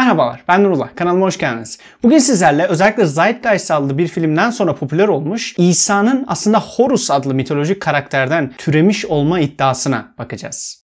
Merhabalar, ben Nurullah. Kanalıma hoş geldiniz. Bugün sizlerle özellikle Zeitgeist adlı bir filmden sonra popüler olmuş İsa'nın aslında Horus adlı mitolojik karakterden türemiş olma iddiasına bakacağız.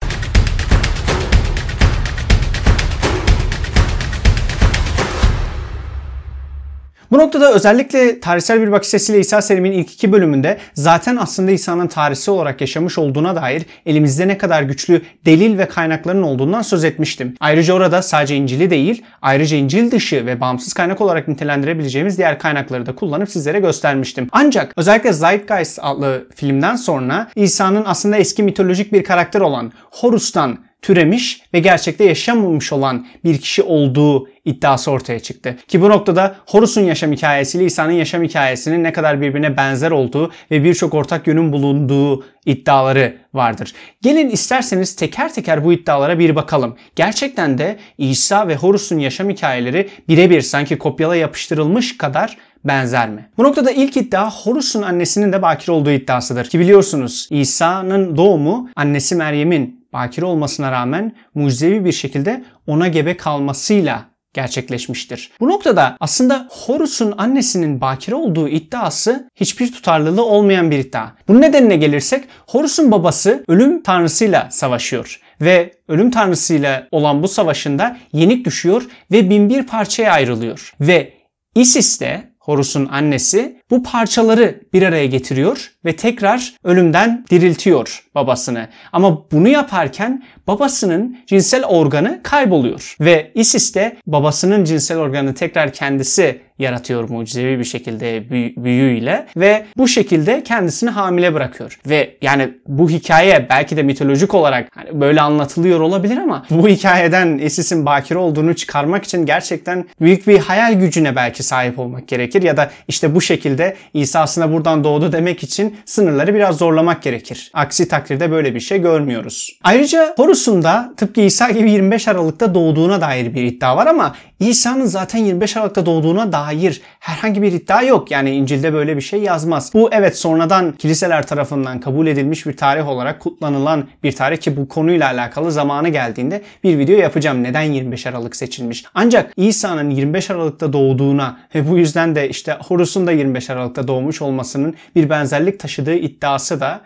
Bu noktada özellikle tarihsel bir bakış açısıyla İsa seriminin ilk 2 bölümünde zaten aslında İsa'nın tarihsel olarak yaşamış olduğuna dair elimizde ne kadar güçlü delil ve kaynakların olduğundan söz etmiştim. Ayrıca orada sadece İncil'i değil, ayrıca İncil dışı ve bağımsız kaynak olarak nitelendirebileceğimiz diğer kaynakları da kullanıp sizlere göstermiştim. Ancak özellikle Zeitgeist adlı filmden sonra İsa'nın aslında eski mitolojik bir karakter olan Horus'tan türemiş ve gerçekte yaşamamış olan bir kişi olduğu iddiası ortaya çıktı. Ki bu noktada Horus'un yaşam hikayesiyle İsa'nın yaşam hikayesinin ne kadar birbirine benzer olduğu ve birçok ortak yönün bulunduğu iddiaları vardır. Gelin isterseniz teker teker bu iddialara bir bakalım. Gerçekten de İsa ve Horus'un yaşam hikayeleri birebir sanki kopyala yapıştırılmış kadar benzer mi? Bu noktada ilk iddia Horus'un annesinin de bakire olduğu iddiasıdır. Ki biliyorsunuz İsa'nın doğumu annesi Meryem'in bakire olmasına rağmen mucizevi bir şekilde ona gebe kalmasıyla gerçekleşmiştir. Bu noktada aslında Horus'un annesinin bakire olduğu iddiası hiçbir tutarlılığı olmayan bir iddia. Bunun nedenine gelirsek Horus'un babası ölüm tanrısıyla savaşıyor ve ölüm tanrısıyla olan bu savaşında yenik düşüyor ve 1001 parçaya ayrılıyor. Ve Isis de Horus'un annesi bu parçaları bir araya getiriyor ve tekrar ölümden diriltiyor babasını. Ama bunu yaparken babasının cinsel organı kayboluyor. Ve Isis de babasının cinsel organını tekrar kendisi yaratıyor mucizevi bir şekilde büyüyle ve bu şekilde kendisini hamile bırakıyor. Ve yani bu hikaye belki de mitolojik olarak hani böyle anlatılıyor olabilir ama bu hikayeden Isis'in bakire olduğunu çıkarmak için gerçekten büyük bir hayal gücüne belki sahip olmak gerekir ya da işte bu şekilde İsa aslında buradan doğdu demek için sınırları biraz zorlamak gerekir. Aksi takdirde böyle bir şey görmüyoruz. Ayrıca Horus'un da tıpkı İsa gibi 25 Aralık'ta doğduğuna dair bir iddia var ama İsa'nın zaten 25 Aralık'ta doğduğuna dair herhangi bir iddia yok. Yani İncil'de böyle bir şey yazmaz. Bu evet sonradan kiliseler tarafından kabul edilmiş bir tarih olarak kutlanılan bir tarih ki bu konuyla alakalı zamanı geldiğinde bir video yapacağım. Neden 25 Aralık seçilmiş? Ancak İsa'nın 25 Aralık'ta doğduğuna ve bu yüzden de işte Horus'un da 25 Aralık'ta doğmuş olmasının bir benzerlik taşıdığı iddiası da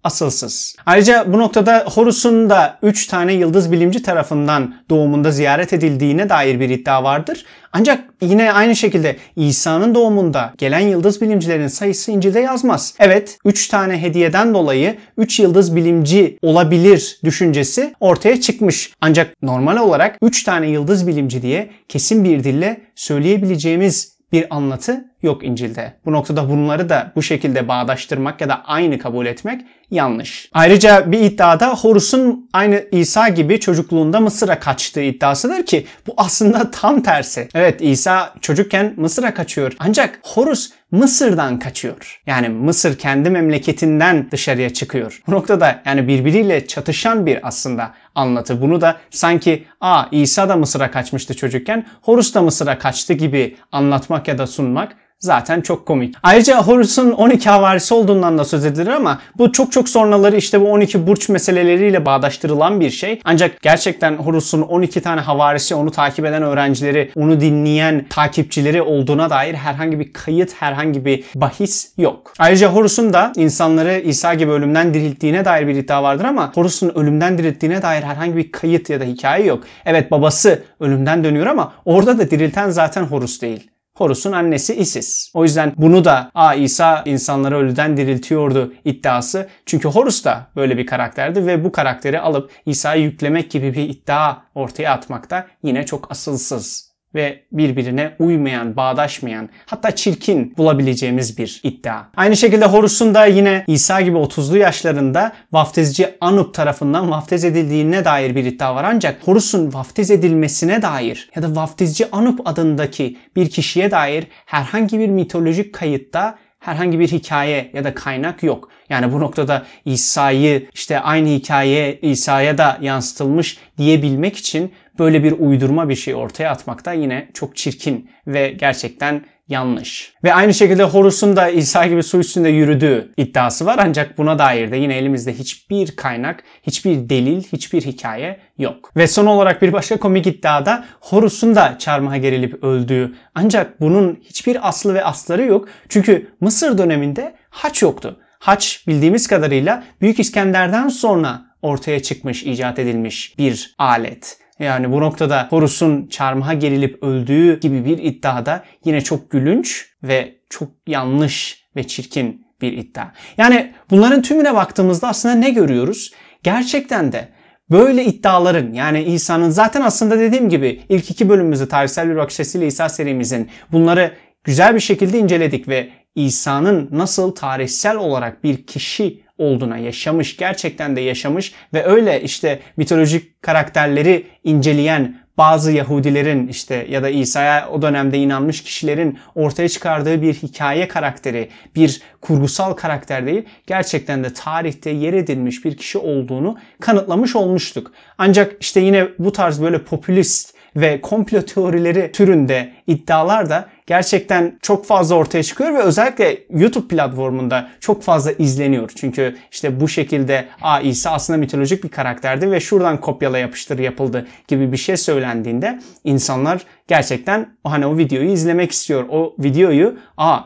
asılsız. Ayrıca bu noktada Horus'un da 3 tane yıldız bilimci tarafından doğumunda ziyaret edildiğine dair bir iddia vardır. Ancak yine aynı şekilde İsa'nın doğumunda gelen yıldız bilimcilerin sayısı İncil'de yazmaz. Evet, 3 tane hediyeden dolayı 3 yıldız bilimci olabilir düşüncesi ortaya çıkmış. Ancak normal olarak 3 tane yıldız bilimci diye kesin bir dille söyleyebileceğimiz bir anlatı yok İncil'de. Bu noktada bunları da bu şekilde bağdaştırmak ya da aynı kabul etmek yanlış. Ayrıca bir iddiada Horus'un aynı İsa gibi çocukluğunda Mısır'a kaçtığı iddiasıdır ki bu aslında tam tersi. Evet, İsa çocukken Mısır'a kaçıyor ancak Horus Mısır'dan kaçıyor. Yani Mısır kendi memleketinden dışarıya çıkıyor. Bu noktada yani birbiriyle çatışan bir aslında anlatı. Bunu da sanki İsa da Mısır'a kaçmıştı çocukken, Horus da Mısır'a kaçtı gibi anlatmak ya da sunmak zaten çok komik. Ayrıca Horus'un 12 havarisi olduğundan da söz edilir ama bu çok sonraları işte bu 12 burç meseleleriyle bağdaştırılan bir şey. Ancak gerçekten Horus'un 12 tane havarisi, onu takip eden öğrencileri, onu dinleyen takipçileri olduğuna dair herhangi bir kayıt, herhangi bir bahis yok. Ayrıca Horus'un da insanları İsa gibi ölümden dirilttiğine dair bir iddia vardır ama Horus'un ölümden dirilttiğine dair herhangi bir kayıt ya da hikaye yok. Evet, babası ölümden dönüyor ama orada da dirilten zaten Horus değil. Horus'un annesi Isis. O yüzden bunu da İsa insanları ölüden diriltiyordu iddiası. Çünkü Horus da böyle bir karakterdi ve bu karakteri alıp İsa'yı yüklemek gibi bir iddia ortaya atmak da yine çok asılsız ve birbirine uymayan, bağdaşmayan, hatta çirkin bulabileceğimiz bir iddia. Aynı şekilde Horus'un da yine İsa gibi 30'lu yaşlarında vaftizci Anup tarafından vaftiz edildiğine dair bir iddia var. Ancak Horus'un vaftiz edilmesine dair ya da vaftizci Anup adındaki bir kişiye dair herhangi bir mitolojik kayıtta herhangi bir hikaye ya da kaynak yok. Yani bu noktada İsa'yı işte aynı hikaye İsa'ya da yansıtılmış diyebilmek için böyle bir uydurma bir şey ortaya atmak da yine çok çirkin ve gerçekten yanlış. Ve aynı şekilde Horus'un da İsa gibi su üstünde yürüdüğü iddiası var. Ancak buna dair de yine elimizde hiçbir kaynak, hiçbir delil, hiçbir hikaye yok. Ve son olarak bir başka komik iddiada Horus'un da çarmıha gerilip öldüğü. Ancak bunun hiçbir aslı ve astarı yok. Çünkü Mısır döneminde haç yoktu. Haç bildiğimiz kadarıyla Büyük İskender'den sonra ortaya çıkmış, icat edilmiş bir alet. Yani bu noktada Horus'un çarmıha gerilip öldüğü gibi bir iddiada yine çok gülünç ve çok yanlış ve çirkin bir iddia. Yani bunların tümüne baktığımızda aslında ne görüyoruz? Gerçekten de böyle iddiaların, yani İsa'nın zaten aslında dediğim gibi ilk 2 bölümümüzü tarihsel bir bakış açısıyla İsa serimizin bunları güzel bir şekilde inceledik ve İsa'nın nasıl tarihsel olarak bir kişi olduğuna, yaşamış, gerçekten de yaşamış ve öyle işte mitolojik karakterleri inceleyen bazı Yahudilerin işte ya da İsa'ya o dönemde inanmış kişilerin ortaya çıkardığı bir hikaye karakteri, bir kurgusal karakter değil, gerçekten de tarihte yer edilmiş bir kişi olduğunu kanıtlamış olmuştuk. Ancak işte yine bu tarz böyle popülist ve komplo teorileri türünde iddialar da gerçekten çok fazla ortaya çıkıyor ve özellikle YouTube platformunda çok fazla izleniyor. Çünkü işte bu şekilde İsa aslında mitolojik bir karakterdi ve şuradan kopyala yapıştır yapıldı gibi bir şey söylendiğinde insanlar gerçekten o videoyu izlemek istiyor. O videoyu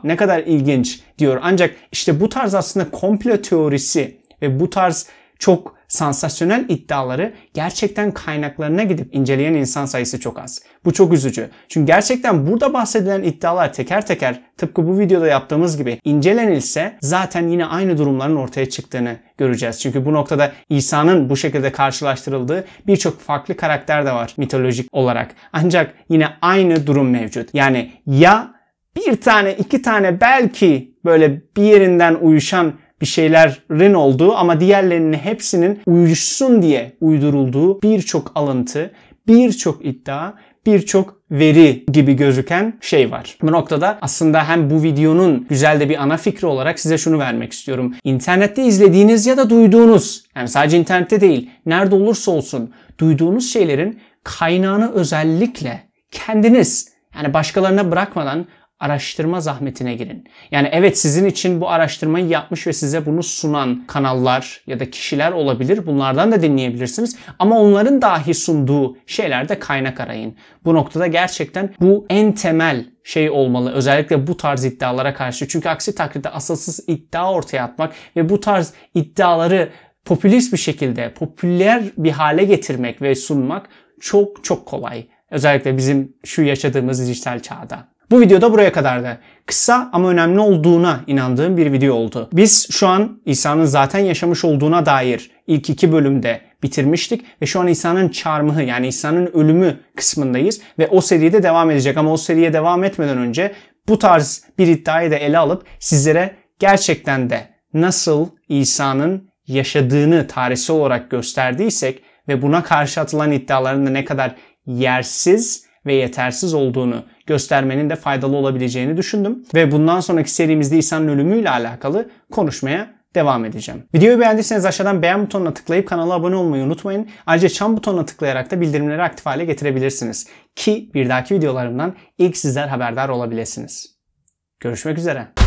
ne kadar ilginç diyor. Ancak işte bu tarz aslında komplo teorisi ve bu tarz çok sansasyonel iddiaları gerçekten kaynaklarına gidip inceleyen insan sayısı çok az. Bu çok üzücü. Çünkü gerçekten burada bahsedilen iddialar teker teker tıpkı bu videoda yaptığımız gibi incelenilse zaten yine aynı durumların ortaya çıktığını göreceğiz. Çünkü bu noktada İsa'nın bu şekilde karşılaştırıldığı birçok farklı karakter de var mitolojik olarak. Ancak yine aynı durum mevcut. Yani ya bir tane, 2 tane belki böyle bir yerinden uyuşan bir şeylerin olduğu ama diğerlerinin hepsinin uyuşsun diye uydurulduğu birçok alıntı, birçok iddia, birçok veri gibi gözüken şey var. Bu noktada aslında hem bu videonun güzel de bir ana fikri olarak size şunu vermek istiyorum. İnternette izlediğiniz ya da duyduğunuz, yani sadece internette değil, nerede olursa olsun duyduğunuz şeylerin kaynağını özellikle kendiniz, yani başkalarına bırakmadan araştırma zahmetine girin. Yani evet, sizin için bu araştırmayı yapmış ve size bunu sunan kanallar ya da kişiler olabilir. Bunlardan da dinleyebilirsiniz. Ama onların dahi sunduğu şeylerde kaynak arayın. Bu noktada gerçekten bu en temel şey olmalı. Özellikle bu tarz iddialara karşı. Çünkü aksi takdirde asılsız iddia ortaya atmak ve bu tarz iddiaları popülist bir şekilde, popüler bir hale getirmek ve sunmak çok çok kolay. Özellikle bizim şu yaşadığımız dijital çağda. Bu videoda buraya kadardı. Kısa ama önemli olduğuna inandığım bir video oldu. Biz şu an İsa'nın zaten yaşamış olduğuna dair ilk 2 bölümde bitirmiştik ve şu an İsa'nın çarmıhı, yani İsa'nın ölümü kısmındayız ve o seride devam edecek. Ama o seriye devam etmeden önce bu tarz bir iddiayı da ele alıp sizlere gerçekten de nasıl İsa'nın yaşadığını tarihsel olarak gösterdiysek ve buna karşı atılan iddiaların da ne kadar yersiz ve yetersiz olduğunu göstermenin de faydalı olabileceğini düşündüm. Ve bundan sonraki serimizde İsa'nın ölümüyle alakalı konuşmaya devam edeceğim. Videoyu beğendiyseniz aşağıdan beğen butonuna tıklayıp kanala abone olmayı unutmayın. Ayrıca çan butonuna tıklayarak da bildirimleri aktif hale getirebilirsiniz. Ki bir dahaki videolarımdan ilk sizler haberdar olabilirsiniz. Görüşmek üzere.